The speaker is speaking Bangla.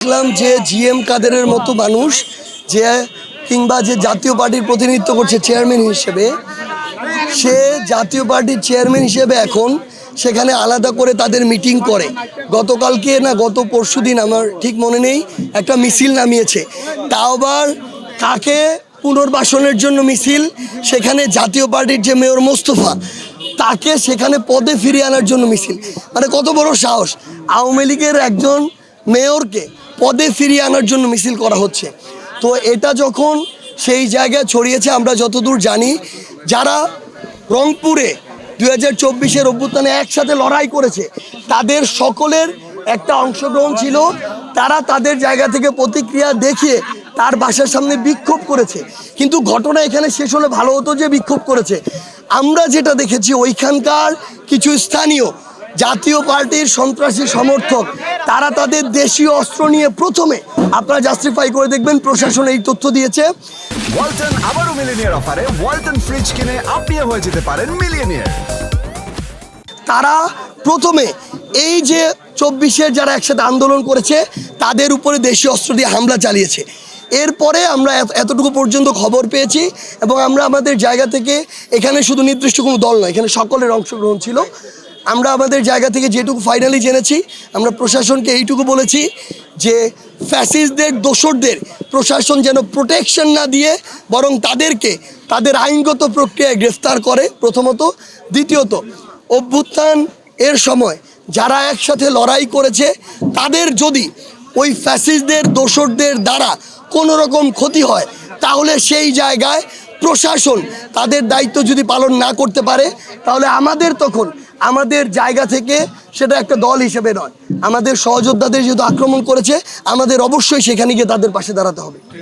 দেখলাম যে জিএম কাদেরের মতো মানুষ যে কিংবা যে জাতীয় পার্টির প্রতিনিধিত্ব করছে চেয়ারম্যান হিসেবে, সে জাতীয় পার্টির চেয়ারম্যান হিসেবে এখন সেখানে আলাদা করে তাদের মিটিং করে। গতকালকে না গত পরশুদিন, আমার ঠিক মনে নেই, একটা মিছিল নামিয়েছে। তাও আবার কাকে পুনর্বাসনের জন্য মিছিল, সেখানে জাতীয় পার্টির যে মেয়র মোস্তফা তাকে সেখানে পদে ফিরিয়ে আনার জন্য মিছিল। মানে কত বড় সাহস, আওয়ামী লীগের একজন মেয়রকে পদে ফিরিয়ে আনার জন্য মিছিল করা হচ্ছে। তো এটা যখন সেই জায়গায় ছড়িয়েছে, আমরা যতদূর জানি যারা রংপুরে 2024-এর অভ্যুত্থানে একসাথে লড়াই করেছে তাদের সকলের একটা অংশগ্রহণ ছিল। তারা তাদের জায়গা থেকে প্রতিক্রিয়া দেখিয়ে তার বাসার সামনে বিক্ষোভ করেছে। কিন্তু ঘটনা এখানে শেষ হলে ভালো হতো যে বিক্ষোভ করেছে। আমরা যেটা দেখেছি, ওইখানকার কিছু স্থানীয় জাতীয় পার্টির সন্ত্রাসী সমর্থক তারা তাদের দেশীয় অস্ত্র নিয়ে প্রথমে, আপনারা জাস্টিফাই করে দেখবেন, প্রশাসন এই তথ্য দিয়েছে। ওয়ালটন আবারও মিলিয়নিয়ার অফারে ওয়ালটন ফ্রিজ কিনে আপনিও হয়ে যেতে পারেন মিলিয়নিয়ার। তারা প্রথমে এই যে 24-এর যারা একসাথে আন্দোলন করেছে তাদের উপরে দেশীয় অস্ত্র দিয়ে হামলা চালিয়েছে। এরপরে আমরা এতটুকু পর্যন্ত খবর পেয়েছি এবং আমরা আমাদের জায়গা থেকে, এখানে শুধু নির্দিষ্ট কোনো দল নয়, এখানে সকলের অংশগ্রহণ ছিল। আমরা আমাদের জায়গা থেকে যেটুকু ফাইনালি জেনেছি, আমরা প্রশাসনকে এইটুকু বলেছি যে ফ্যাসিস্টদের, দোসরদের প্রশাসন যেন প্রোটেকশন না দিয়ে বরং তাদেরকে তাদের আইনগত প্রক্রিয়ায় গ্রেফতার করে প্রথমত। দ্বিতীয়ত, অভ্যুত্থান এর সময় যারা একসাথে লড়াই করেছে তাদের যদি ওই ফ্যাসিস্টদের, দোসরদের দ্বারা কোনো রকম ক্ষতি হয় তাহলে সেই জায়গায় প্রশাসন তাদের দায়িত্ব যদি পালন না করতে পারে তাহলে আমাদের তখন আমাদের জায়গা থেকে, সেটা একটা দল হিসেবে নয়, আমাদের সহযোদ্ধাদের যেহেতু আক্রমণ করেছে আমাদের অবশ্যই সেখানে গিয়ে তাদের পাশে দাঁড়াতে হবে।